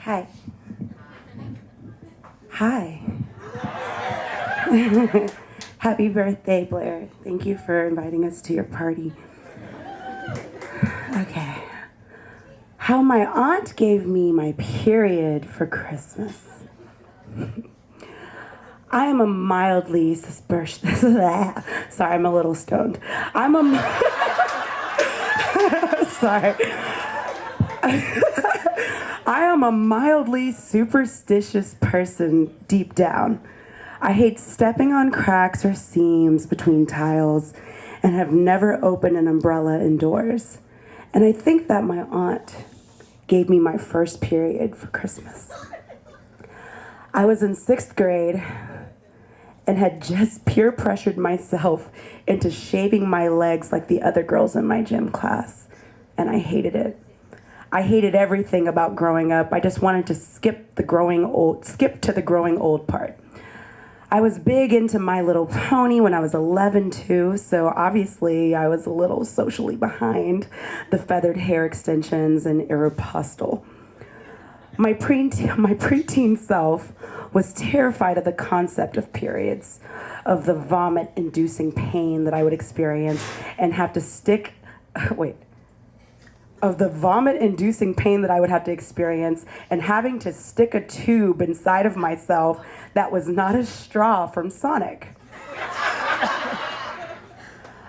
Hi. Hi. Happy birthday, Blair. Thank you for inviting us to your party. Okay. How my aunt gave me my period for Christmas. I am a mildly suspicious. Sorry, I'm a little stoned. Sorry. I am a mildly superstitious person deep down. I hate stepping on cracks or seams between tiles and have never opened an umbrella indoors. And I think that my aunt gave me my first period for Christmas. I was in 6th grade and had just peer pressured myself into shaving my legs like the other girls in my gym class, and I hated it. I hated everything about growing up. I just wanted to skip to the growing old part. I was big into My Little Pony when I was 11 too, so obviously I was a little socially behind the feathered hair extensions and Aeropostale. My preteen self was terrified of the concept of periods, of the vomit-inducing pain that I would experience and have to experience and having to stick a tube inside of myself that was not a straw from Sonic.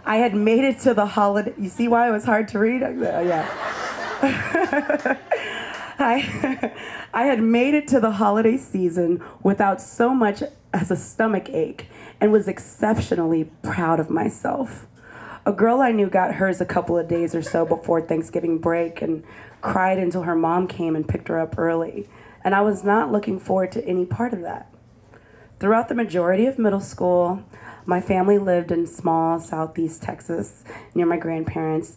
I had made it to the holiday. You see why it was hard to read? Yeah. I had made it to the holiday season without so much as a stomach ache and was exceptionally proud of myself. A girl I knew got hers a couple of days or so before Thanksgiving break and cried until her mom came and picked her up early. And I was not looking forward to any part of that. Throughout the majority of middle school, my family lived in small southeast Texas near my grandparents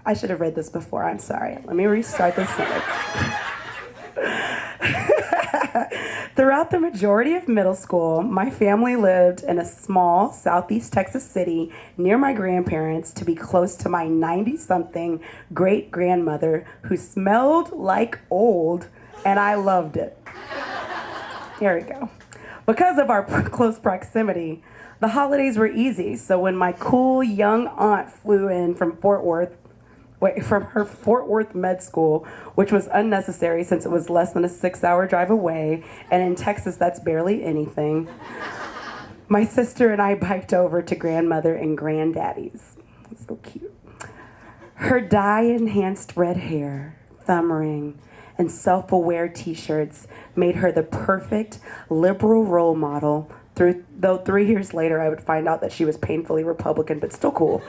I should have read this before, I'm sorry. Let me restart this sentence. Throughout the majority of middle school, my family lived in a small southeast Texas city near my grandparents to be close to my 90-something great-grandmother who smelled like old, and I loved it. Here we go. Because of our close proximity, the holidays were easy, so when my cool young aunt flew in from her Fort Worth med school, which was unnecessary since it was less than a 6-hour drive away, and in Texas that's barely anything, my sister and I biked over to grandmother and granddaddy's. That's so cute. Her dye-enhanced red hair, thumb ring, and self-aware t-shirts made her the perfect liberal role model, though 3 years later I would find out that she was painfully Republican, but still cool.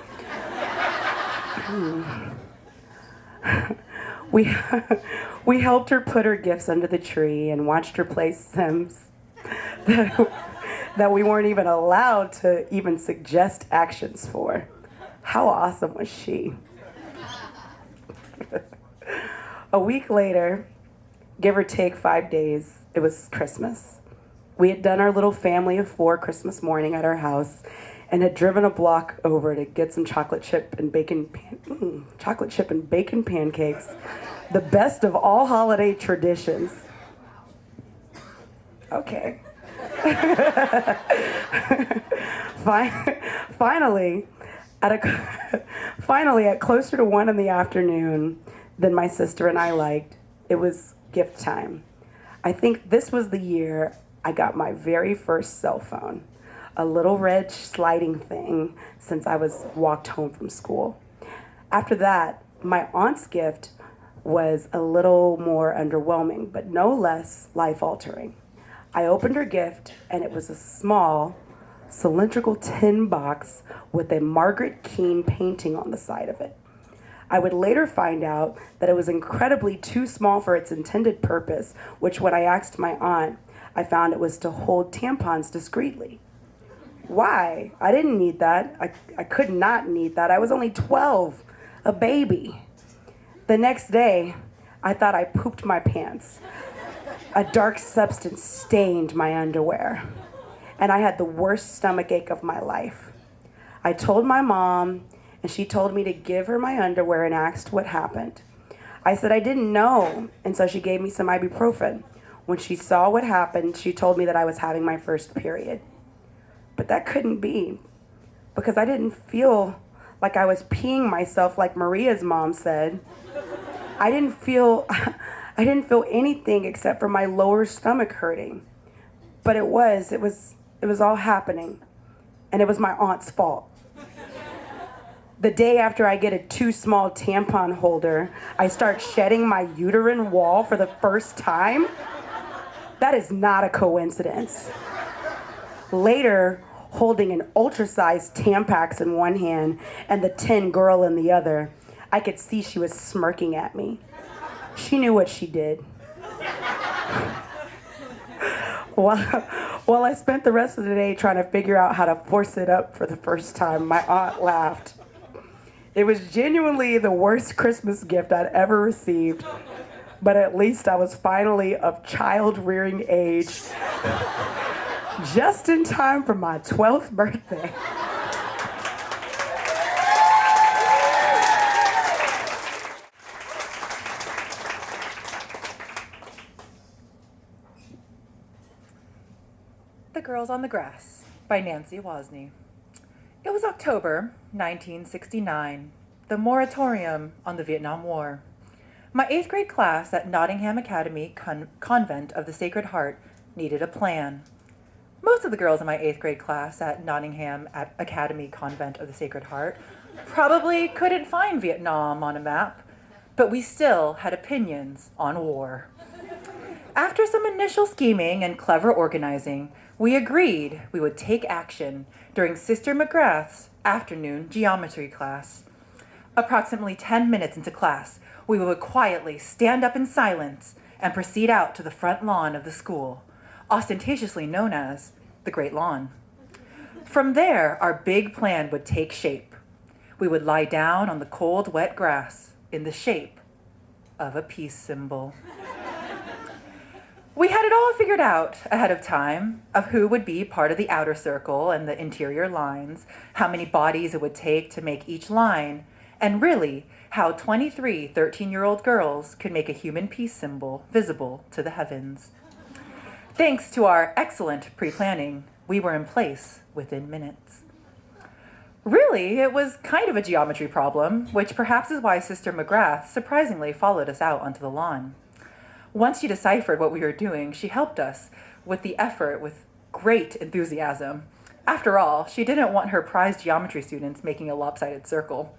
We helped her put her gifts under the tree and watched her play Sims that we weren't even allowed to even suggest actions for. How awesome was she? A week later, give or take 5 days, it was Christmas. We had done our little family of 4 Christmas morning at our house and had driven a block over to get some chocolate chip and bacon pancakes, the best of all holiday traditions. Okay. Finally, at closer to 1 in the afternoon than my sister and I liked, it was gift time. I think this was the year I got my very first cell phone, a little red sliding thing since I was walked home from school. After that, my aunt's gift was a little more underwhelming, but no less life-altering. I opened her gift, and it was a small, cylindrical tin box with a Margaret Keane painting on the side of it. I would later find out that it was incredibly too small for its intended purpose, which when I asked my aunt, I found it was to hold tampons discreetly. Why? I didn't need that. I could not need that. I was only 12, a baby. The next day, I thought I pooped my pants. A dark substance stained my underwear, and I had the worst stomachache of my life. I told my mom, and she told me to give her my underwear and asked what happened. I said I didn't know, and so she gave me some ibuprofen. When she saw what happened, she told me that I was having my first period. But that couldn't be, because I didn't feel like I was peeing myself like Maria's mom said. I didn't feel anything except for my lower stomach hurting. But it was all happening, and it was my aunt's fault. The day after I get a too small tampon holder, I start shedding my uterine wall for the first time. That is not a coincidence. Later, holding an ultra-sized Tampax in one hand and the 10 girl in the other, I could see she was smirking at me. She knew what she did. While I spent the rest of the day trying to figure out how to force it up for the first time, my aunt laughed. It was genuinely the worst Christmas gift I'd ever received, but at least I was finally of child-rearing age, just in time for my 12th birthday. The Girls on the Grass by Nancy Wozny. It was October 1969, the moratorium on the Vietnam War. My 8th grade class at Nottingham Academy Convent of the Sacred Heart needed a plan. Most of the girls in my 8th grade class at Nottingham Academy Convent of the Sacred Heart probably couldn't find Vietnam on a map, but we still had opinions on war. After some initial scheming and clever organizing, we agreed we would take action during Sister McGrath's afternoon geometry class. Approximately 10 minutes into class, we would quietly stand up in silence and proceed out to the front lawn of the school, ostentatiously known as the Great Lawn. From there, our big plan would take shape. We would lie down on the cold, wet grass in the shape of a peace symbol. We had it all figured out ahead of time of who would be part of the outer circle and the interior lines, how many bodies it would take to make each line, and really how 23 13-year-old girls could make a human peace symbol visible to the heavens. Thanks to our excellent pre-planning, we were in place within minutes. Really, it was kind of a geometry problem, which perhaps is why Sister McGrath surprisingly followed us out onto the lawn. Once she deciphered what we were doing, she helped us with the effort with great enthusiasm. After all, she didn't want her prized geometry students making a lopsided circle.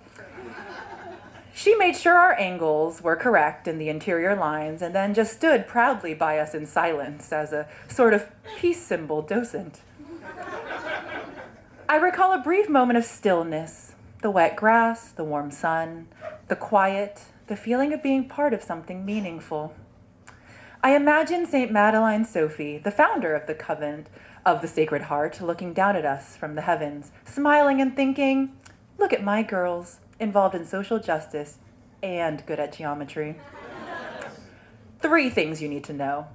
She made sure our angles were correct in the interior lines and then just stood proudly by us in silence as a sort of peace symbol docent. I recall a brief moment of stillness, the wet grass, the warm sun, the quiet, the feeling of being part of something meaningful. I imagine St. Madeleine Sophie, the founder of the Convent of the Sacred Heart, looking down at us from the heavens, smiling and thinking, look at my girls, involved in social justice and good at geometry. 3 things you need to know.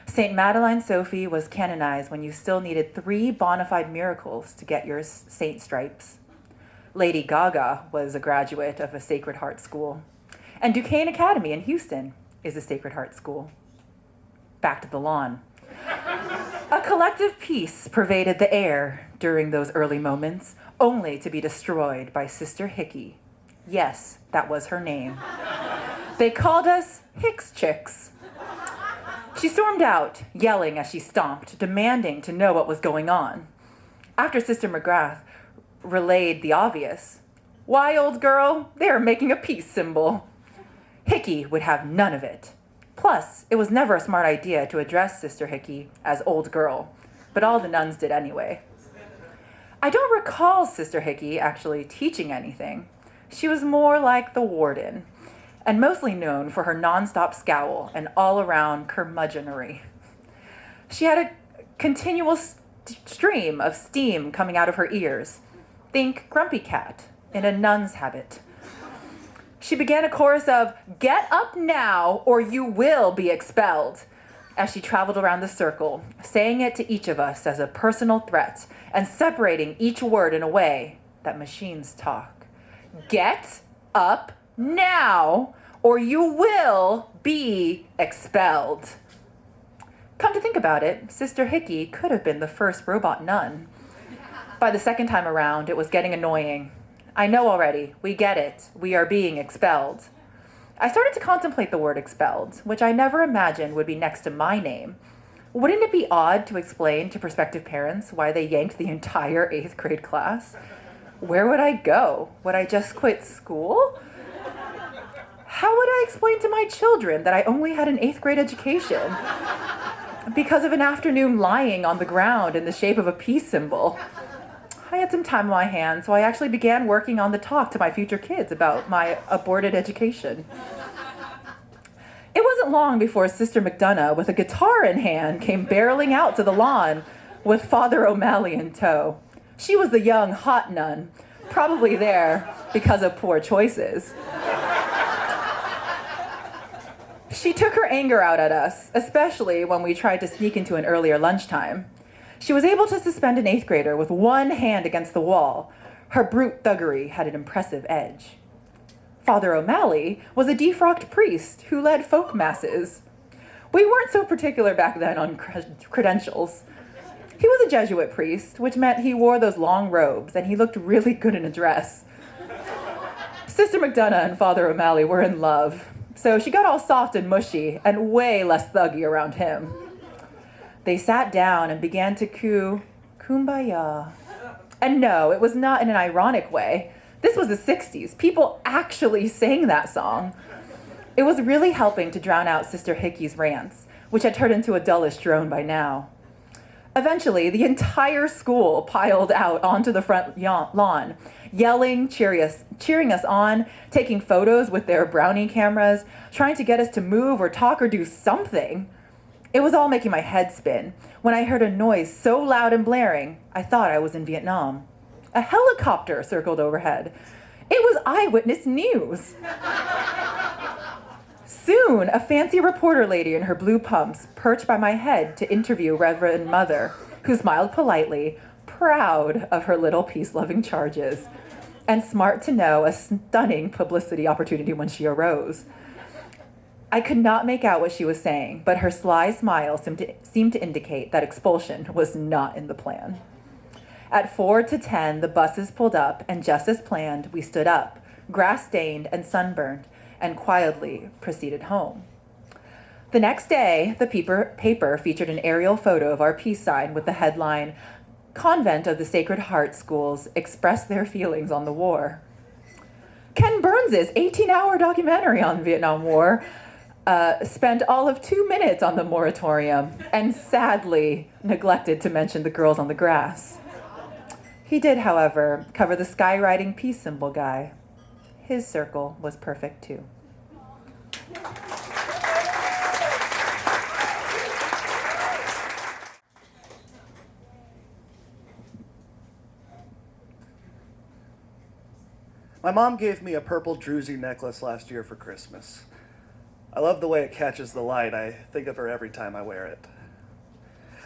St. Madeleine Sophie was canonized when you still needed 3 bona fide miracles to get your saint stripes. Lady Gaga was a graduate of a Sacred Heart school. And Duquesne Academy in Houston is a Sacred Heart school. Back to the lawn. A collective peace pervaded the air during those early moments, only to be destroyed by Sister Hickey. Yes, that was her name. They called us Hicks Chicks. She stormed out, yelling as she stomped, demanding to know what was going on. After Sister McGrath relayed the obvious, why, old girl, they are making a peace symbol. Hickey would have none of it. Plus, it was never a smart idea to address Sister Hickey as old girl, but all the nuns did anyway. I don't recall Sister Hickey actually teaching anything. She was more like the warden, and mostly known for her nonstop scowl and all-around curmudgeonry. She had a continual stream of steam coming out of her ears. Think Grumpy Cat in a nun's habit. She began a chorus of, "Get up now or you will be expelled," as she traveled around the circle, saying it to each of us as a personal threat and separating each word in a way that machines talk. Get up now or you will be expelled. Come to think about it, Sister Hickey could have been the first robot nun. By the second time around, it was getting annoying. I know already, we get it, we are being expelled. I started to contemplate the word expelled, which I never imagined would be next to my name. Wouldn't it be odd to explain to prospective parents why they yanked the entire 8th grade class? Where would I go? Would I just quit school? How would I explain to my children that I only had an 8th grade education because of an afternoon lying on the ground in the shape of a peace symbol? I had some time on my hands, so I actually began working on the talk to my future kids about my aborted education. It wasn't long before Sister McDonough, with a guitar in hand, came barreling out to the lawn with Father O'Malley in tow. She was the young, hot nun, probably there because of poor choices. She took her anger out at us, especially when we tried to sneak into an earlier lunchtime. She was able to suspend an 8th grader with one hand against the wall. Her brute thuggery had an impressive edge. Father O'Malley was a defrocked priest who led folk masses. We weren't so particular back then on credentials. He was a Jesuit priest, which meant he wore those long robes and he looked really good in a dress. Sister McDonough and Father O'Malley were in love, so she got all soft and mushy and way less thuggy around him. They sat down and began to coo, "Kumbaya." And no, it was not in an ironic way. This was the 60s. People actually sang that song. It was really helping to drown out Sister Hickey's rants, which had turned into a dullish drone by now. Eventually, the entire school piled out onto the front lawn, yelling, cheering us on, taking photos with their brownie cameras, trying to get us to move or talk or do something. It was all making my head spin when I heard a noise so loud and blaring, I thought I was in Vietnam. A helicopter circled overhead. It was eyewitness news. Soon, a fancy reporter lady in her blue pumps perched by my head to interview Reverend Mother, who smiled politely, proud of her little peace-loving charges, and smart to know a stunning publicity opportunity when she arose. I could not make out what she was saying, but her sly smile seemed to indicate that expulsion was not in the plan. At 4 to 10, the buses pulled up, and just as planned, we stood up, grass-stained and sunburned, and quietly proceeded home. The next day, the paper featured an aerial photo of our peace sign with the headline, "Convent of the Sacred Heart Schools Express Their Feelings on the War." Ken Burns's 18-hour documentary on the Vietnam War spent all of 2 minutes on the moratorium and sadly neglected to mention the girls on the grass. He did, however, cover the skywriting peace symbol guy. His circle was perfect too. My mom gave me a purple druzy necklace last year for Christmas. I love the way it catches the light. I think of her every time I wear it.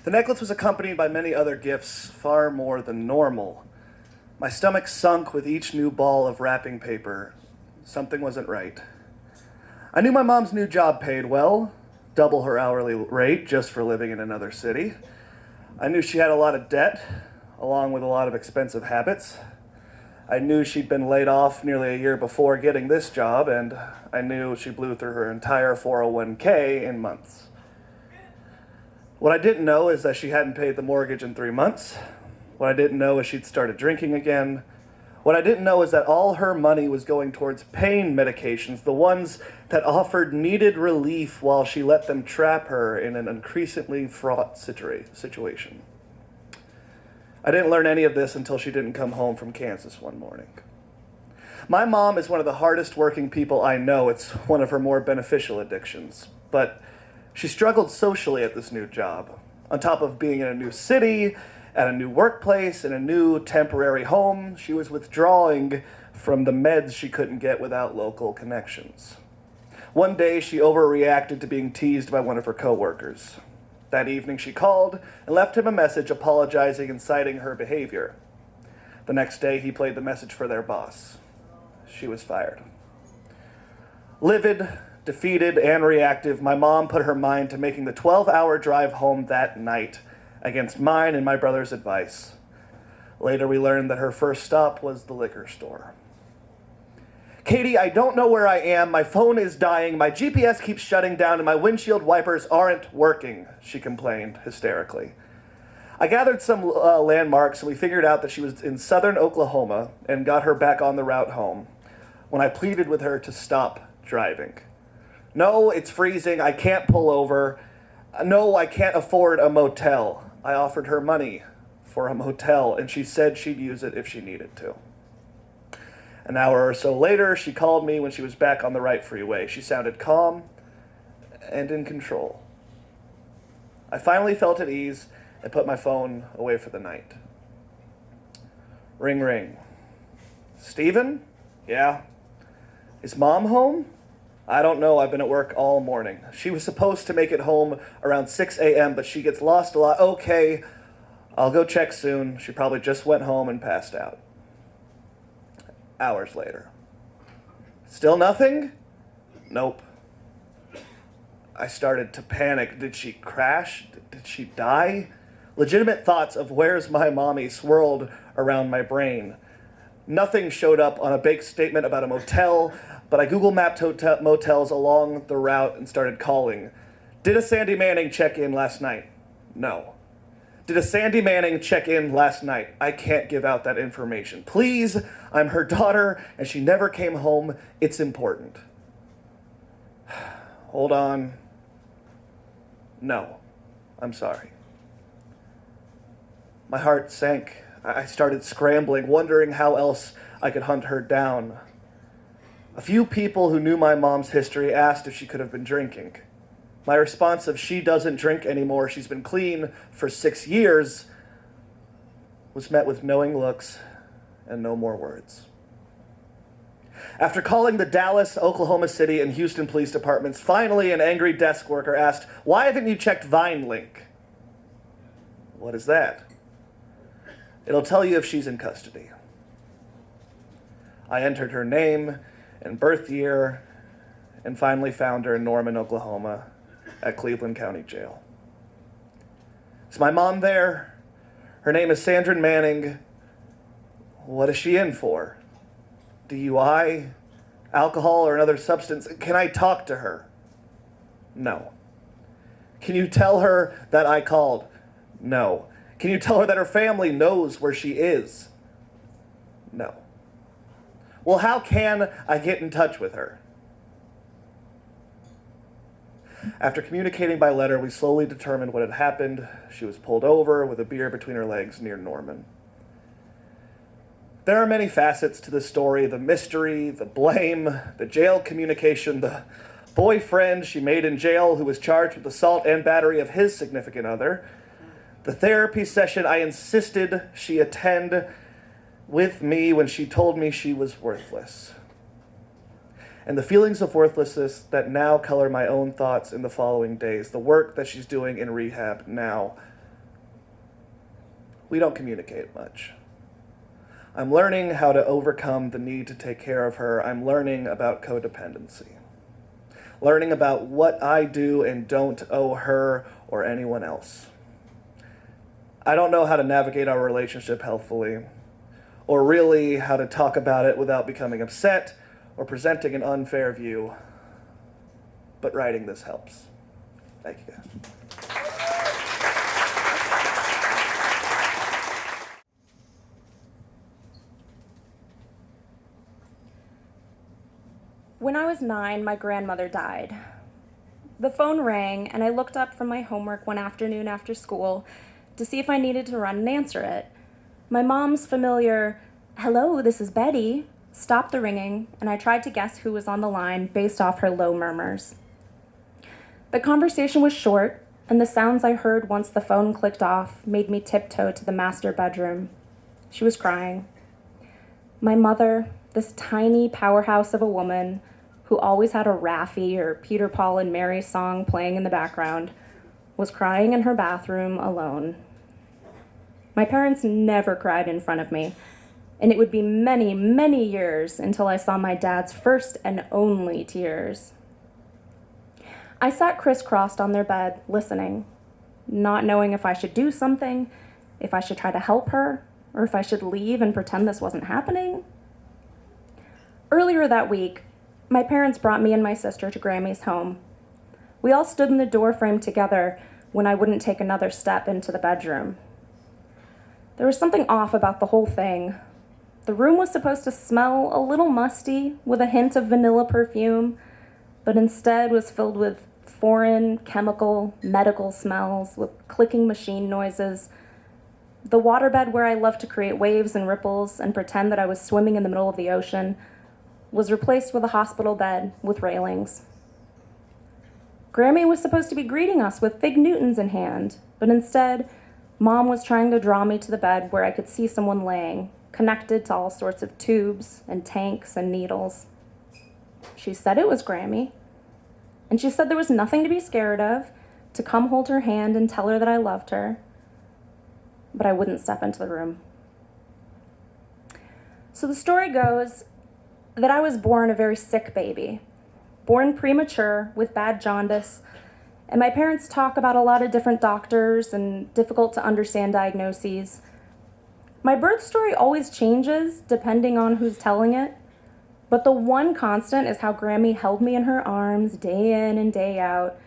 The necklace was accompanied by many other gifts, far more than normal. My stomach sunk with each new ball of wrapping paper. Something wasn't right. I knew my mom's new job paid well, double her hourly rate just for living in another city. I knew she had a lot of debt, along with a lot of expensive habits. I knew she'd been laid off nearly a year before getting this job, and I knew she blew through her entire 401k in months. What I didn't know is that she hadn't paid the mortgage in 3 months. What I didn't know is she'd started drinking again. What I didn't know is that all her money was going towards pain medications, the ones that offered needed relief while she let them trap her in an increasingly fraught situation. I didn't learn any of this until she didn't come home from Kansas one morning. My mom is one of the hardest working people I know. It's one of her more beneficial addictions. But she struggled socially at this new job. On top of being in a new city, at a new workplace, in a new temporary home, she was withdrawing from the meds she couldn't get without local connections. One day, she overreacted to being teased by one of her coworkers. That evening, she called and left him a message apologizing and citing her behavior. The next day, he played the message for their boss. She was fired. Livid, defeated, and reactive, my mom put her mind to making the 12-hour drive home that night against mine and my brother's advice. Later, we learned that her first stop was the liquor store. Katy, I don't know where I am. My phone is dying. My GPS keeps shutting down, and my windshield wipers aren't working, she complained hysterically. I gathered some landmarks, and we figured out that she was in southern Oklahoma and got her back on the route home when I pleaded with her to stop driving. No, it's freezing. I can't pull over. No, I can't afford a motel. I offered her money for a motel, and she said she'd use it if she needed to. An hour or so later, she called me when she was back on the right freeway. She sounded calm and in control. I finally felt at ease and put my phone away for the night. Ring, ring. Steven? Yeah. Is Mom home? I don't know. I've been at work all morning. She was supposed to make it home around 6 a.m., but she gets lost a lot. Okay, I'll go check soon. She probably just went home and passed out. Hours later. Still nothing? Nope. I started to panic. Did she crash? Did she die? Legitimate thoughts of where's my mommy swirled around my brain. Nothing showed up on a big statement about a motel, but I Google mapped motels along the route and started calling. Did a Sandy Manning check in last night? No. Did a Sandy Manning check in last night? I can't give out that information. Please, I'm her daughter, and she never came home. It's important. Hold on. No, I'm sorry. My heart sank. I started scrambling, wondering how else I could hunt her down. A few people who knew my mom's history asked if she could have been drinking. My response of she doesn't drink anymore, she's been clean for 6 years, was met with knowing looks and no more words. After calling the Dallas, Oklahoma City, and Houston police departments, finally an angry desk worker asked, "Why haven't you checked Vine Link?" What is that? It'll tell you if she's in custody. I entered her name and birth year and finally found her in Norman, Oklahoma at Cleveland County Jail. Is my mom there? Her name is Sandra Manning. What is she in for? DUI? Alcohol or another substance? Can I talk to her? No. Can you tell her that I called? No. Can you tell her that her family knows where she is? No. Well, how can I get in touch with her? After communicating by letter, we slowly determined what had happened. She was pulled over with a beer between her legs near Norman. There are many facets to this story: the mystery, the blame, the jail communication, the boyfriend she made in jail who was charged with assault and battery of his significant other, the therapy session I insisted she attend with me when she told me she was worthless, and the feelings of worthlessness that now color my own thoughts in the following days, the work that she's doing in rehab now. We don't communicate much. I'm learning how to overcome the need to take care of her. I'm learning about codependency, learning about what I do and don't owe her or anyone else. I don't know how to navigate our relationship healthfully, or really how to talk about it without becoming upset or presenting an unfair view, but writing this helps. Thank you, guys. When I was 9, my grandmother died. The phone rang, and I looked up from my homework one afternoon after school to see if I needed to run and answer it. My mom's familiar, "Hello, this is Betty," stopped the ringing, and I tried to guess who was on the line based off her low murmurs. The conversation was short, and the sounds I heard once the phone clicked off made me tiptoe to the master bedroom. She was crying. My mother, this tiny powerhouse of a woman who always had a Raffi or Peter, Paul, and Mary song playing in the background, was crying in her bathroom alone. My parents never cried in front of me, and it would be many, many years until I saw my dad's first and only tears. I sat crisscrossed on their bed, listening, not knowing if I should do something, if I should try to help her, or if I should leave and pretend this wasn't happening. Earlier that week, my parents brought me and my sister to Grammy's home. We all stood in the doorframe together when I wouldn't take another step into the bedroom. There was something off about the whole thing. The room was supposed to smell a little musty with a hint of vanilla perfume, but instead was filled with foreign, chemical, medical smells with clicking machine noises. The waterbed where I loved to create waves and ripples and pretend that I was swimming in the middle of the ocean was replaced with a hospital bed with railings. Grammy was supposed to be greeting us with fig Newtons in hand, but instead, Mom was trying to draw me to the bed where I could see someone laying, connected to all sorts of tubes and tanks and needles. She said it was Grammy, and she said there was nothing to be scared of, to come hold her hand and tell her that I loved her, but I wouldn't step into the room. So the story goes that I was born a very sick baby, born premature with bad jaundice, and my parents talk about a lot of different doctors and difficult to understand diagnoses. My birth story always changes depending on who's telling it, but the one constant is how Grammy held me in her arms day in and day out.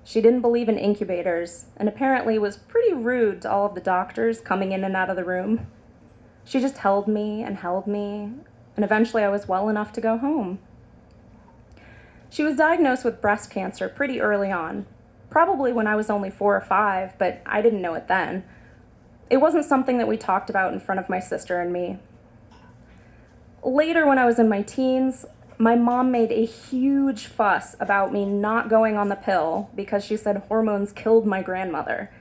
She didn't believe in incubators and apparently was pretty rude to all of the doctors coming in and out of the room. She just held me, and eventually I was well enough to go home. She was diagnosed with breast cancer pretty early on, probably when I was only 4 or 5, but I didn't know it then. It wasn't something that we talked about in front of my sister and me. Later, when I was in my teens, my mom made a huge fuss about me not going on the pill because she said hormones killed my grandmother.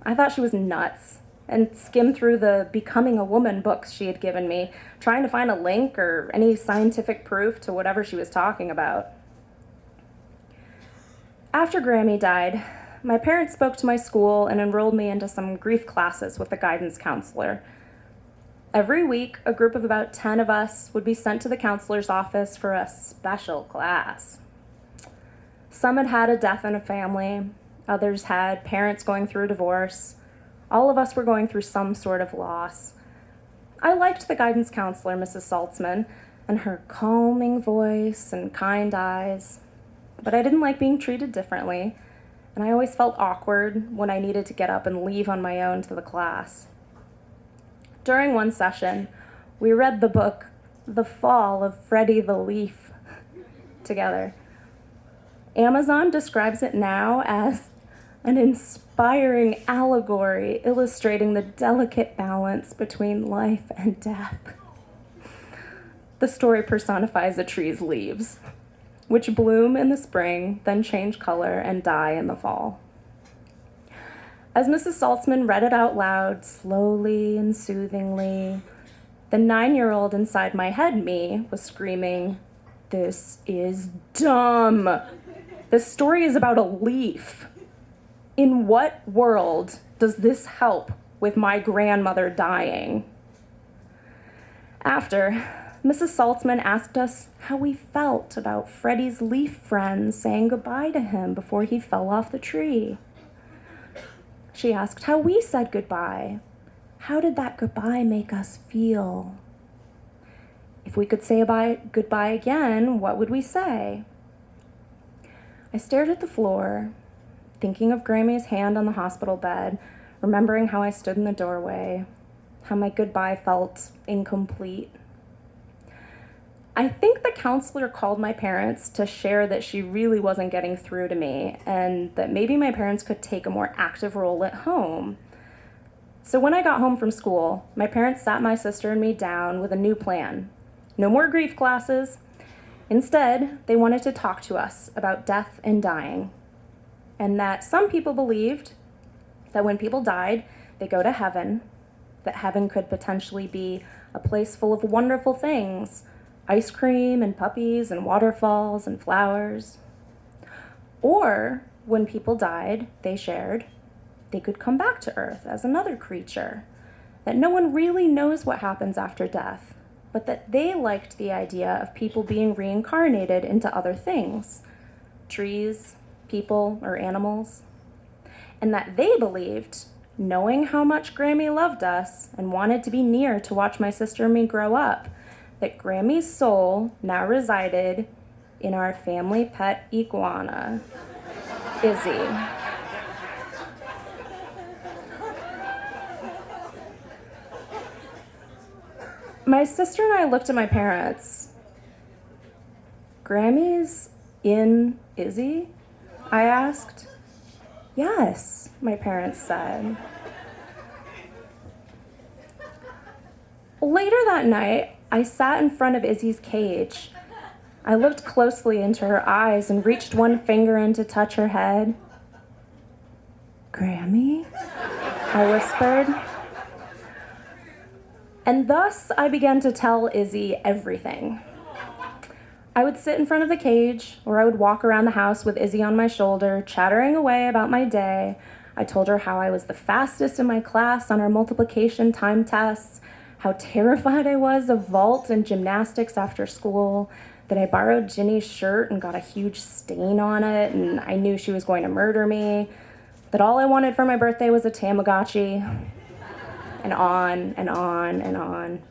I thought she was nuts and skimmed through the Becoming a Woman books she had given me, trying to find a link or any scientific proof to whatever she was talking about. After Grammy died, my parents spoke to my school and enrolled me into some grief classes with the guidance counselor. Every week, a group of about 10 of us would be sent to the counselor's office for a special class. Some had had a death in a family, others had parents going through a divorce. All of us were going through some sort of loss. I liked the guidance counselor, Mrs. Saltzman, and her calming voice and kind eyes, but I didn't like being treated differently, and I always felt awkward when I needed to get up and leave on my own to the class. During one session, we read the book, The Fall of Freddie the Leaf, together. Amazon describes it now as an inspiring allegory illustrating the delicate balance between life and death. The story personifies a tree's leaves, which bloom in the spring, then change color and die in the fall. As Mrs. Saltzman read it out loud, slowly and soothingly, the 9-year-old inside my head, me, was screaming, "This is dumb. This story is about a leaf. In what world does this help with my grandmother dying?" After, Mrs. Saltzman asked us how we felt about Freddie's leaf friends saying goodbye to him before he fell off the tree. She asked how we said goodbye. How did that goodbye make us feel? If we could say goodbye again, what would we say? I stared at the floor, thinking of Grammy's hand on the hospital bed, remembering how I stood in the doorway, how my goodbye felt incomplete. I think the counselor called my parents to share that she really wasn't getting through to me and that maybe my parents could take a more active role at home. So when I got home from school, my parents sat my sister and me down with a new plan. No more grief classes. Instead, they wanted to talk to us about death and dying, and that some people believed that when people died, they go to heaven, that heaven could potentially be a place full of wonderful things, ice cream and puppies and waterfalls and flowers. Or when people died, they shared, they could come back to Earth as another creature, that no one really knows what happens after death, but that they liked the idea of people being reincarnated into other things, trees, people, or animals, and that they believed, knowing how much Grammy loved us and wanted to be near to watch my sister and me grow up, that Grammy's soul now resided in our family pet iguana, Izzy. My sister and I looked at my parents. Grammy's in Izzy? I asked. Yes, my parents said. Later that night, I sat in front of Izzy's cage. I looked closely into her eyes and reached one finger in to touch her head. Grammy? I whispered. And thus I began to tell Izzy everything. I would sit in front of the cage, or I would walk around the house with Izzy on my shoulder, chattering away about my day. I told her how I was the fastest in my class on our multiplication time tests, how terrified I was of vault and gymnastics after school, that I borrowed Ginny's shirt and got a huge stain on it, and I knew she was going to murder me, that all I wanted for my birthday was a Tamagotchi, and on and on and on.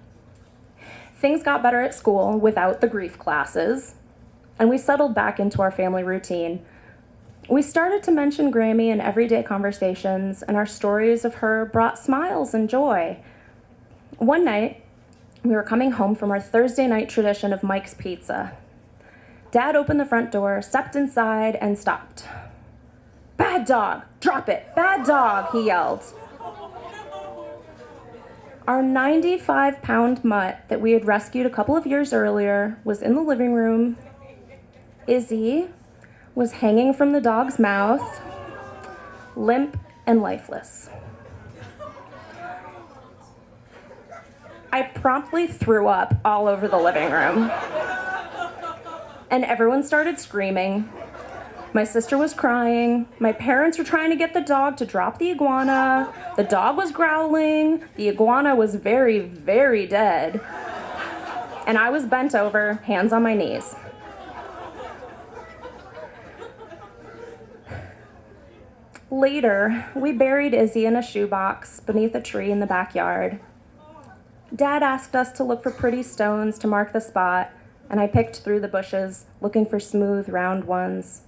Things got better at school without the grief classes, and we settled back into our family routine. We started to mention Grammy in everyday conversations, and our stories of her brought smiles and joy. One night, we were coming home from our Thursday night tradition of Mike's Pizza. Dad opened the front door, stepped inside, and stopped. "Bad dog! Drop it! Bad dog!" he yelled. Our 95-pound mutt that we had rescued a couple of years earlier was in the living room. Izzy was hanging from the dog's mouth, limp and lifeless. I promptly threw up all over the living room, and everyone started screaming. My sister was crying. My parents were trying to get the dog to drop the iguana. The dog was growling. The iguana was very, very dead. And I was bent over, hands on my knees. Later, we buried Izzy in a shoebox beneath a tree in the backyard. Dad asked us to look for pretty stones to mark the spot, and I picked through the bushes, looking for smooth, round ones.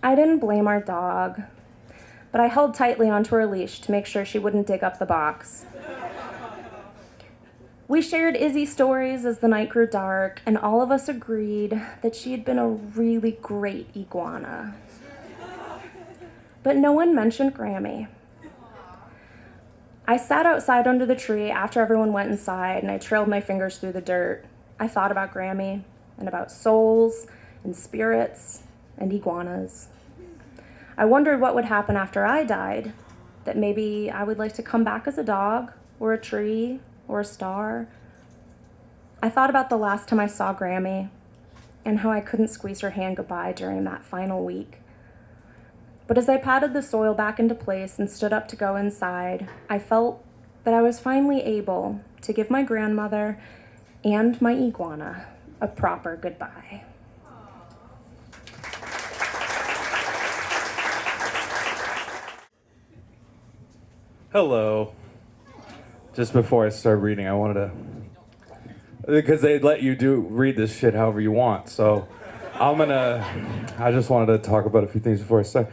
I didn't blame our dog, but I held tightly onto her leash to make sure she wouldn't dig up the box. We shared Izzy stories as the night grew dark, and all of us agreed that she had been a really great iguana. But no one mentioned Grammy. I sat outside under the tree after everyone went inside, and I trailed my fingers through the dirt. I thought about Grammy, and about souls, and spirits, and iguanas. I wondered what would happen after I died, that maybe I would like to come back as a dog, or a tree, or a star. I thought about the last time I saw Grammy, and how I couldn't squeeze her hand goodbye during that final week. But as I patted the soil back into place and stood up to go inside, I felt that I was finally able to give my grandmother and my iguana a proper goodbye. Hello. Just before I start reading, I wanted to, because they let you read this shit however you want, so I just wanted to talk about a few things before I start.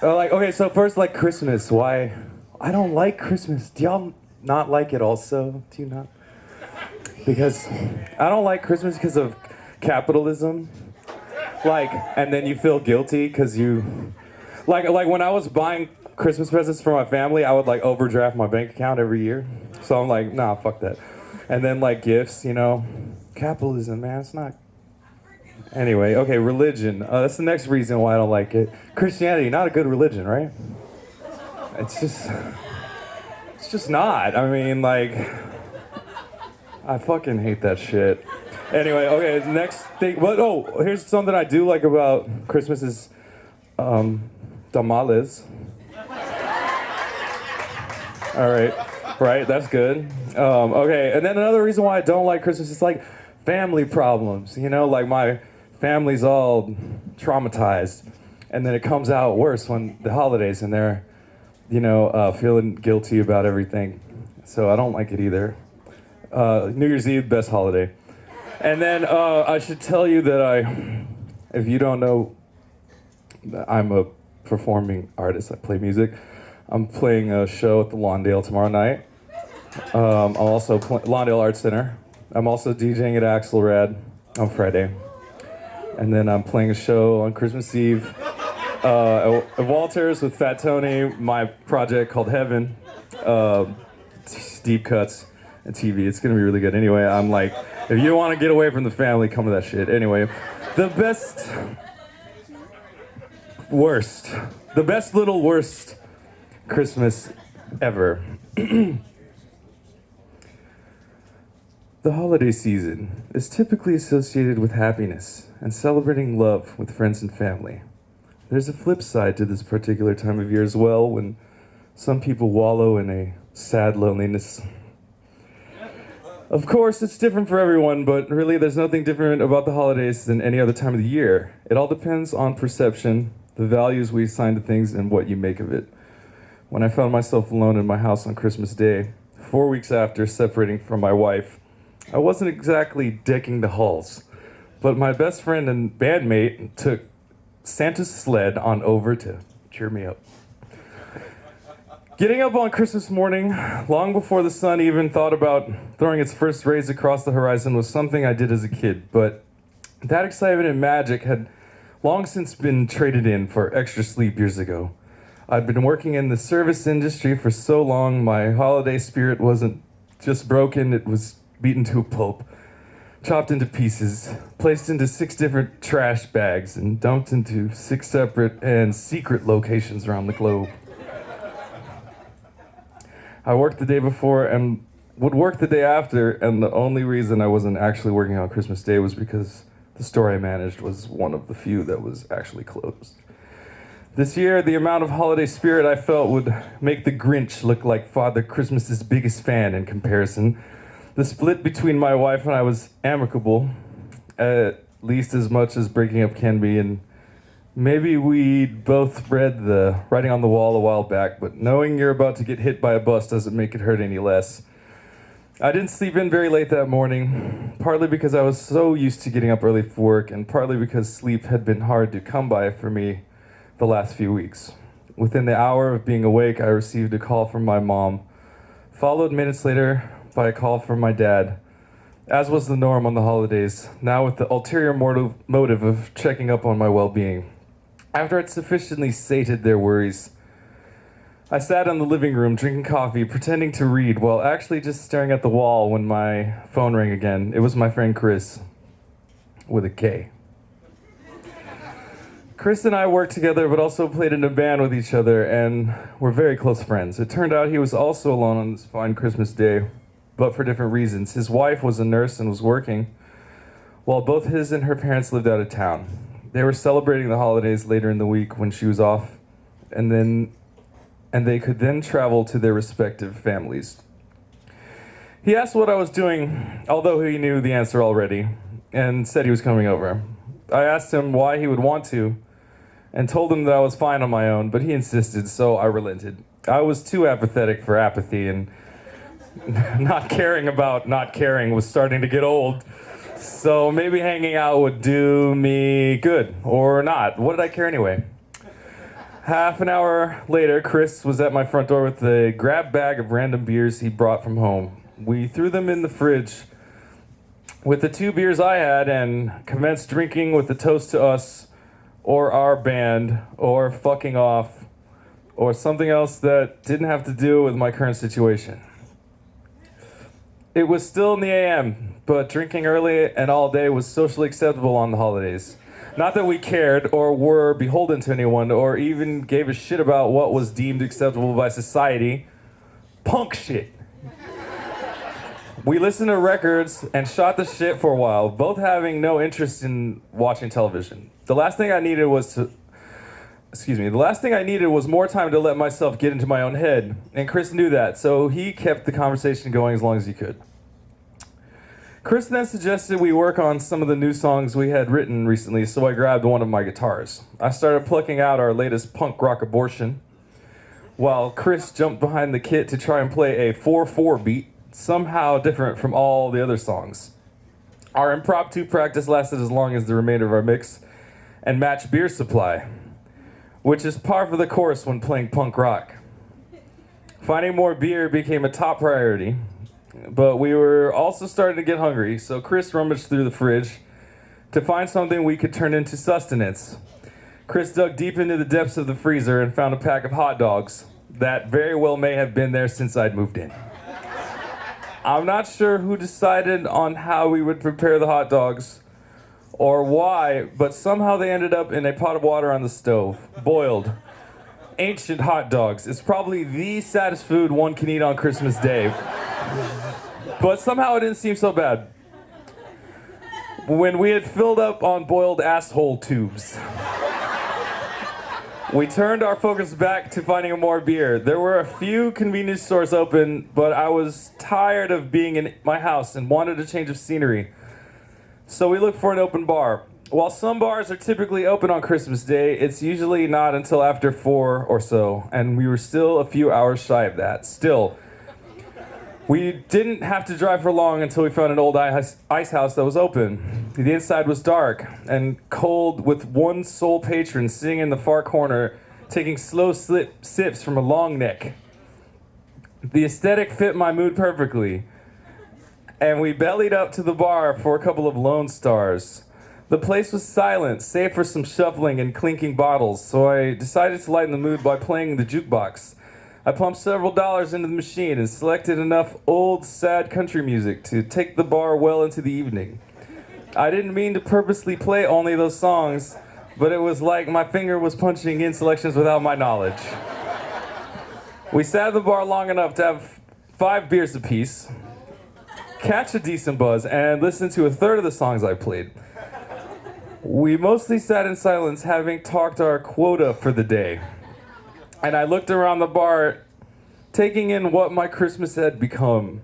Okay, so first, Christmas. Why? I don't like Christmas. Do y'all not like it also? Do you not? Because I don't like Christmas because of capitalism. And then you feel guilty because you, like when I was buying Christmas presents for my family, I would overdraft my bank account every year. So I'm like, nah, fuck that. And then gifts, capitalism, man, it's not. Anyway, okay, religion. That's the next reason why I don't like it. Christianity, not a good religion, right? It's just not. I mean, I fucking hate that shit. Anyway, okay, next thing. Here's something I do like about Christmas is tamales. All right. Right, that's good. Okay, and then another reason why I don't like Christmas is like family problems. You know, like my family's all traumatized, and then it comes out worse when the holidays and they're, feeling guilty about everything. So I don't like it either. New Year's Eve, best holiday. And then I should tell you that if you don't know, I'm a performing artist. I play music. I'm playing a show at the Lawndale tomorrow night. I'm also Lawndale Arts Center. I'm also DJing at Axelrad on Friday. And then I'm playing a show on Christmas Eve at Walters with Fat Tony, my project called Heaven. Deep cuts and TV. It's gonna be really good. Anyway, I'm like, if you want to get away from the family, come to that shit. Anyway, the best little worst Christmas ever. The holiday season is typically associated with happiness and celebrating love with friends and family. There's a flip side to this particular time of year as well, when some people wallow in a sad loneliness. Of course, it's different for everyone, but really there's nothing different about the holidays than any other time of the year. It all depends on perception, the values we assign to things, and what you make of it. When I found myself alone in my house on Christmas Day, 4 weeks after separating from my wife, I wasn't exactly decking the halls, but my best friend and bandmate took Santa's sled on over to cheer me up. Getting up on Christmas morning, long before the sun even thought about throwing its first rays across the horizon, was something I did as a kid, but that excitement and magic had long since been traded in for extra sleep years ago. I'd been working in the service industry for so long, my holiday spirit wasn't just broken, it was beaten to a pulp, chopped into pieces, placed into 6 different trash bags, and dumped into 6 separate and secret locations around the globe. I worked the day before and would work the day after, and the only reason I wasn't actually working on Christmas Day was because the store I managed was one of the few that was actually closed. This year, the amount of holiday spirit I felt would make the Grinch look like Father Christmas's biggest fan in comparison. The split between my wife and I was amicable, at least as much as breaking up can be, and maybe we'd both read the writing on the wall a while back, but knowing you're about to get hit by a bus doesn't make it hurt any less. I didn't sleep in very late that morning, partly because I was so used to getting up early for work, and partly because sleep had been hard to come by for me the last few weeks. Within the hour of being awake, I received a call from my mom, followed minutes later by a call from my dad, as was the norm on the holidays, now with the ulterior motive of checking up on my well-being. After I'd sufficiently sated their worries, I sat in the living room drinking coffee, pretending to read, while actually just staring at the wall when my phone rang again. It was my friend Chris, with a K. Chris and I worked together, but also played in a band with each other, and were very close friends. It turned out he was also alone on this fine Christmas day, but for different reasons. His wife was a nurse and was working, while both his and her parents lived out of town. They were celebrating the holidays later in the week when she was off, and they could then travel to their respective families. He asked what I was doing, although he knew the answer already, and said he was coming over. I asked him why he would want to, and told him that I was fine on my own, but he insisted, so I relented. I was too apathetic for apathy, and not caring about not caring was starting to get old. So maybe hanging out would do me good, or not. What did I care anyway? Half an hour later, Chris was at my front door with a grab bag of random beers he brought from home. We threw them in the fridge with the 2 beers I had and commenced drinking with a toast to us, or our band, or fucking off, or something else that didn't have to do with my current situation. It was still in the AM, but drinking early and all day was socially acceptable on the holidays. Not that we cared or were beholden to anyone or even gave a shit about what was deemed acceptable by society. Punk shit. We listened to records and shot the shit for a while, both having no interest in watching television. The last thing I needed was The last thing I needed was more time to let myself get into my own head, and Chris knew that, so he kept the conversation going as long as he could. Chris then suggested we work on some of the new songs we had written recently, so I grabbed one of my guitars. I started plucking out our latest punk rock abortion, while Chris jumped behind the kit to try and play a 4/4 beat, somehow different from all the other songs. Our impromptu practice lasted as long as the remainder of our mix and matched beer supply, which is par for the course when playing punk rock. Finding more beer became a top priority, but we were also starting to get hungry, so Chris rummaged through the fridge to find something we could turn into sustenance. Chris dug deep into the depths of the freezer and found a pack of hot dogs that very well may have been there since I'd moved in. I'm not sure who decided on how we would prepare the hot dogs or why, but somehow they ended up in a pot of water on the stove, boiled. Ancient hot dogs. It's probably the saddest food one can eat on Christmas Day. But somehow it didn't seem so bad. When we had filled up on boiled asshole tubes, we turned our focus back to finding more beer. There were a few convenience stores open, but I was tired of being in my house and wanted a change of scenery. So we looked for an open bar. While some bars are typically open on Christmas Day, it's usually not until after 4 or so, and we were still a few hours shy of that. Still, we didn't have to drive for long until we found an old ice house that was open. The inside was dark and cold, with one sole patron sitting in the far corner, taking slow sips from a long neck. The aesthetic fit my mood perfectly, and we bellied up to the bar for a couple of Lone Stars. The place was silent, save for some shuffling and clinking bottles, so I decided to lighten the mood by playing the jukebox. I pumped several dollars into the machine and selected enough old, sad country music to take the bar well into the evening. I didn't mean to purposely play only those songs, but it was like my finger was punching in selections without my knowledge. We sat at the bar long enough to have 5 beers apiece, catch a decent buzz, and listen to a third of the songs I played. We mostly sat in silence, having talked our quota for the day. And I looked around the bar, taking in what my Christmas had become.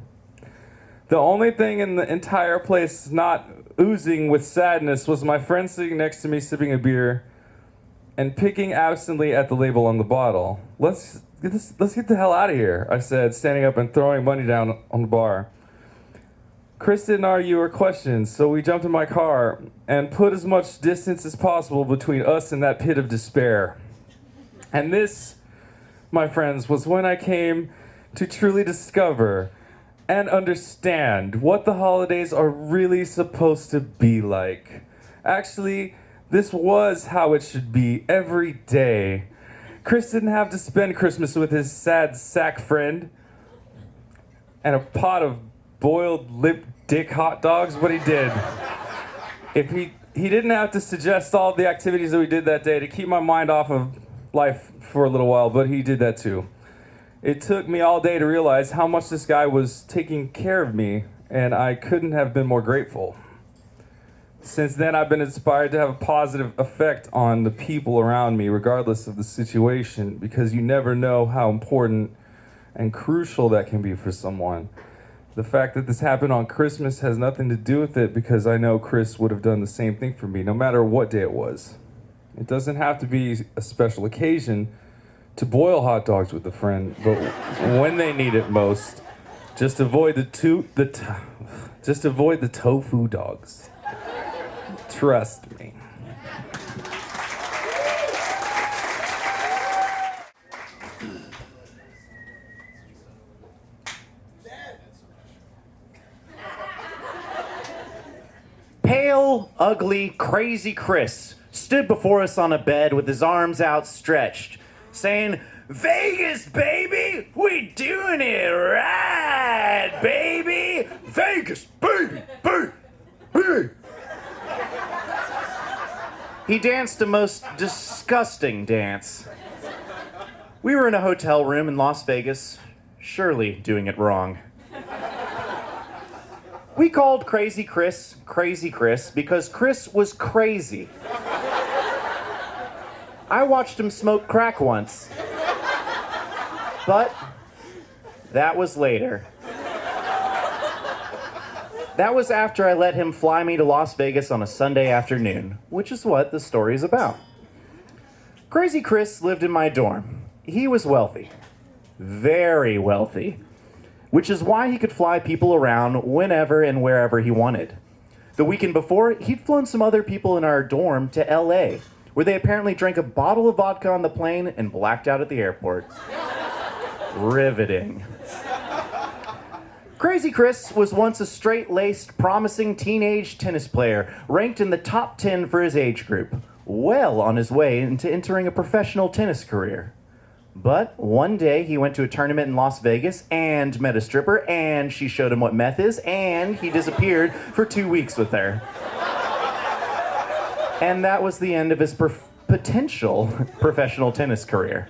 The only thing in the entire place not oozing with sadness was my friend sitting next to me sipping a beer and picking absently at the label on the bottle. Let's get the hell out of here, I said, standing up and throwing money down on the bar. Chris didn't argue or question, so we jumped in my car and put as much distance as possible between us and that pit of despair. And this, my friends, was when I came to truly discover and understand what the holidays are really supposed to be like. Actually, this was how it should be every day. Chris didn't have to spend Christmas with his sad sack friend and a pot of boiled lip dick hot dogs, but he did. If he didn't have to suggest all the activities that we did that day to keep my mind off of life for a little while, but he did that too. It took me all day to realize how much this guy was taking care of me, and I couldn't have been more grateful. Since then, I've been inspired to have a positive effect on the people around me, regardless of the situation, because you never know how important and crucial that can be for someone. The fact that this happened on Christmas has nothing to do with it, because I know Chris would have done the same thing for me, no matter what day it was. It doesn't have to be a special occasion to boil hot dogs with a friend, but when they need it most, just avoid the tofu dogs. Trust me. Pale, ugly, crazy Chris stood before us on a bed with his arms outstretched, saying, "Vegas, baby! We doing it right, baby! Vegas, baby, baby, baby!" He danced a most disgusting dance. We were in a hotel room in Las Vegas, surely doing it wrong. We called Crazy Chris because Chris was crazy. I watched him smoke crack once. But that was later. That was after I let him fly me to Las Vegas on a Sunday afternoon, which is what the story is about. Crazy Chris lived in my dorm. He was wealthy. Very wealthy. Which is why he could fly people around whenever and wherever he wanted. The weekend before, he'd flown some other people in our dorm to LA, where they apparently drank a bottle of vodka on the plane and blacked out at the airport. Riveting. Crazy Chris was once a straight-laced, promising teenage tennis player, ranked in the top 10 for his age group, well on his way into entering a professional tennis career. But one day he went to a tournament in Las Vegas and met a stripper, and she showed him what meth is, and he disappeared for 2 weeks with her. And that was the end of his potential professional tennis career.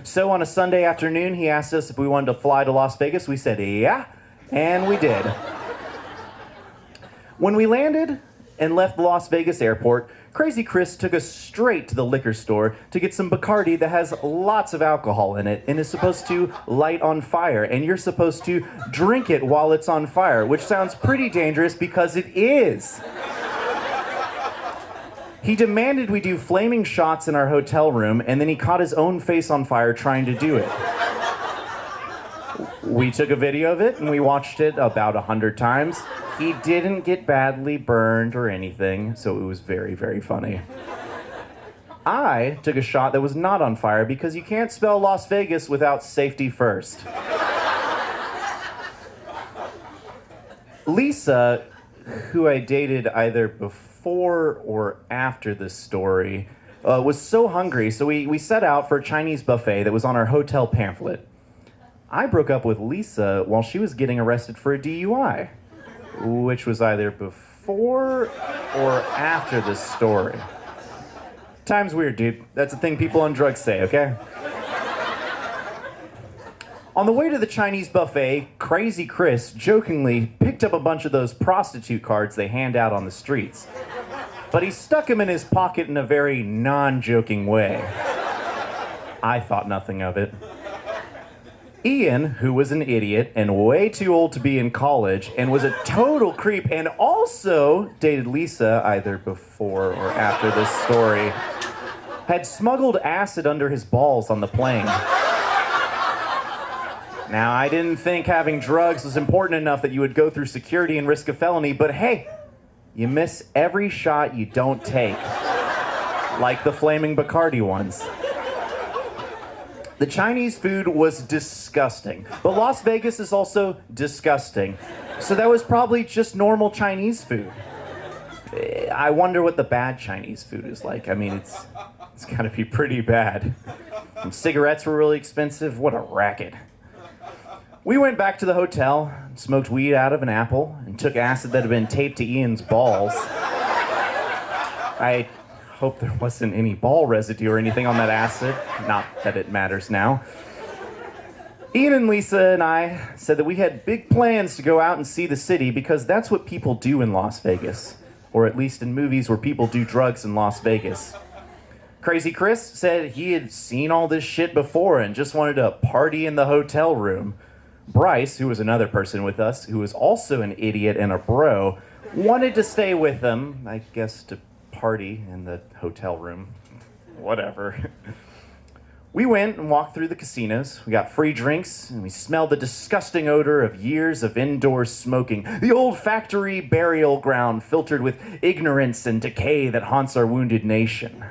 So on a Sunday afternoon, he asked us if we wanted to fly to Las Vegas. We said, yeah, and we did. When we landed and left the Las Vegas airport, Crazy Chris took us straight to the liquor store to get some Bacardi that has lots of alcohol in it and is supposed to light on fire, and you're supposed to drink it while it's on fire, which sounds pretty dangerous because it is. He demanded we do flaming shots in our hotel room, and then he caught his own face on fire trying to do it. We took a video of it, and we watched it about 100 times. He didn't get badly burned or anything, so it was very, very funny. I took a shot that was not on fire because you can't spell Las Vegas without safety first. Lisa, who I dated either before or after this story, was so hungry, so we set out for a Chinese buffet that was on our hotel pamphlet. I broke up with Lisa while she was getting arrested for a DUI, which was either before or after this story. Time's weird, dude. That's a thing people on drugs say, okay? On the way to the Chinese buffet, Crazy Chris jokingly picked up a bunch of those prostitute cards they hand out on the streets. But he stuck them in his pocket in a very non-joking way. I thought nothing of it. Ian, who was an idiot and way too old to be in college and was a total creep and also dated Lisa either before or after this story, had smuggled acid under his balls on the plane. Now, I didn't think having drugs was important enough that you would go through security and risk a felony, but hey, you miss every shot you don't take. Like the flaming Bacardi ones. The Chinese food was disgusting, but Las Vegas is also disgusting. So that was probably just normal Chinese food. I wonder what the bad Chinese food is like. I mean, it's gotta be pretty bad. And cigarettes were really expensive. What a racket. We went back to the hotel, smoked weed out of an apple, and took acid that had been taped to Ian's balls. I hope there wasn't any ball residue or anything on that acid. Not that it matters now. Ian and Lisa and I said that we had big plans to go out and see the city because that's what people do in Las Vegas. Or at least in movies where people do drugs in Las Vegas. Crazy Chris said he had seen all this shit before and just wanted to party in the hotel room. Bryce, who was another person with us, who was also an idiot and a bro, wanted to stay with them, I guess to party in the hotel room. Whatever. We went and walked through the casinos. We got free drinks, and we smelled the disgusting odor of years of indoor smoking. The old factory burial ground filtered with ignorance and decay that haunts our wounded nation.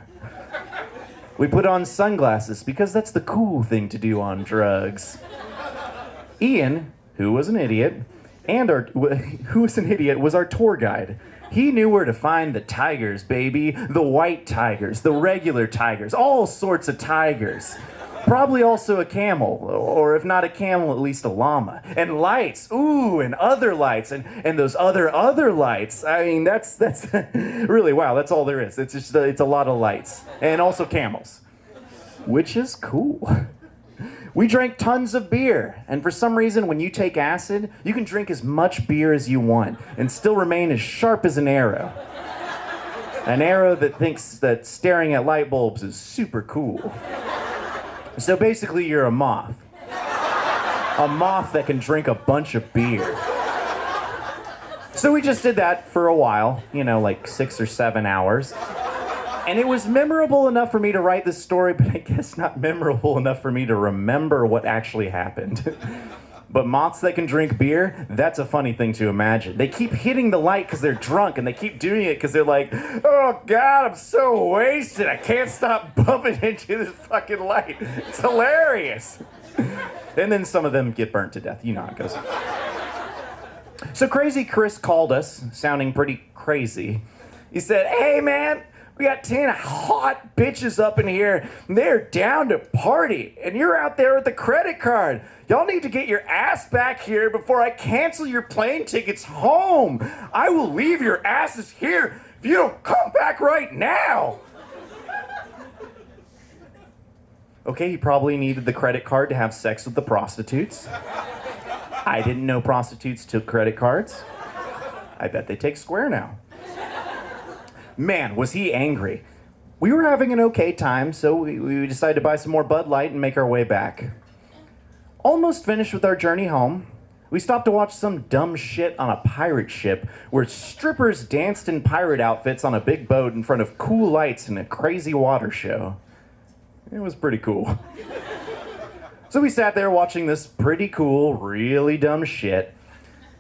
We put on sunglasses because that's the cool thing to do on drugs. Ian, who was an idiot, was our tour guide. He knew where to find the tigers, baby. The white tigers, the regular tigers, all sorts of tigers. Probably also a camel, or if not a camel, at least a llama. And lights, ooh, and other lights, and those other lights. I mean, that's really, wow, that's all there is. It's a lot of lights. And also camels, which is cool. We drank tons of beer, and for some reason, when you take acid, you can drink as much beer as you want and still remain as sharp as an arrow. An arrow that thinks that staring at light bulbs is super cool. So basically, you're a moth. A moth that can drink a bunch of beer. So we just did that for a while, like 6 or 7 hours. And it was memorable enough for me to write this story, but I guess not memorable enough for me to remember what actually happened. But moths that can drink beer, that's a funny thing to imagine. They keep hitting the light because they're drunk, and they keep doing it because they're like, oh God, I'm so wasted. I can't stop bumping into this fucking light. It's hilarious. And then some of them get burnt to death. You know how it goes. So Crazy Chris called us, sounding pretty crazy. He said, hey man, we got 10 hot bitches up in here, and they're down to party, and you're out there with the credit card. Y'all need to get your ass back here before I cancel your plane tickets home. I will leave your asses here if you don't come back right now. Okay, he probably needed the credit card to have sex with the prostitutes. I didn't know prostitutes took credit cards. I bet they take Square now. Man, was he angry. We were having an okay time, so we decided to buy some more Bud Light and make our way back. Almost finished with our journey home, we stopped to watch some dumb shit on a pirate ship where strippers danced in pirate outfits on a big boat in front of cool lights and a crazy water show. It was pretty cool. So we sat there watching this pretty cool, really dumb shit,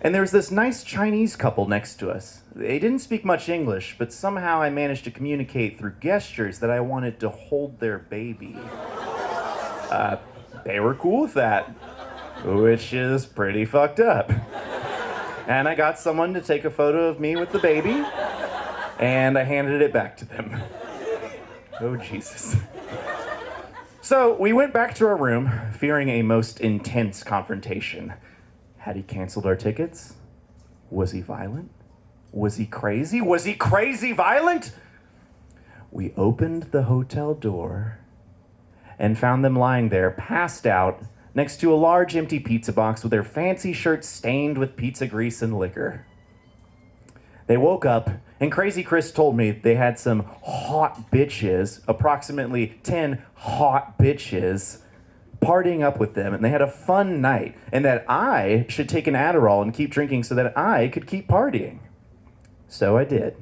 and there was this nice Chinese couple next to us. They didn't speak much English, but somehow I managed to communicate through gestures that I wanted to hold their baby. They were cool with that, which is pretty fucked up. And I got someone to take a photo of me with the baby, and I handed it back to them. Oh, Jesus. So we went back to our room, fearing a most intense confrontation. Had he canceled our tickets? Was he violent? Was he crazy? Was he crazy violent? We opened the hotel door and found them lying there, passed out, next to a large empty pizza box with their fancy shirts stained with pizza grease and liquor. They woke up, and Crazy Chris told me they had some hot bitches, approximately 10 hot bitches, partying up with them, and they had a fun night, and that I should take an Adderall and keep drinking so that I could keep partying. So I did.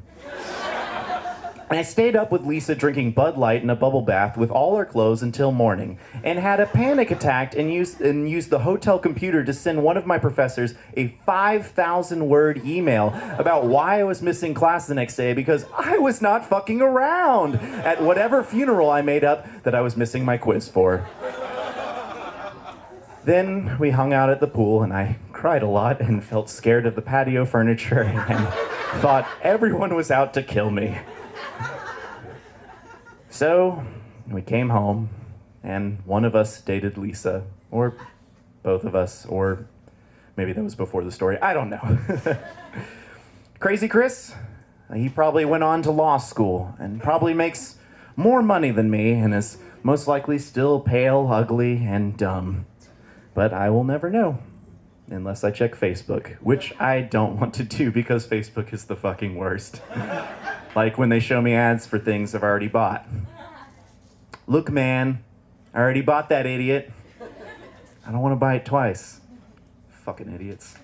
And I stayed up with Lisa drinking Bud Light in a bubble bath with all our clothes until morning, and had a panic attack and used the hotel computer to send one of my professors a 5,000-word email about why I was missing class the next day because I was not fucking around at whatever funeral I made up that I was missing my quiz for. Then we hung out at the pool, and I cried a lot and felt scared of the patio furniture and thought everyone was out to kill me. So we came home, and one of us dated Lisa, or both of us, or maybe that was before the story. I don't know. Crazy Chris, he probably went on to law school and probably makes more money than me and is most likely still pale, ugly, and dumb. But I will never know, unless I check Facebook, which I don't want to do because Facebook is the fucking worst. Like when they show me ads for things I've already bought. Look, man, I already bought that idiot. I don't want to buy it twice. Fucking idiots.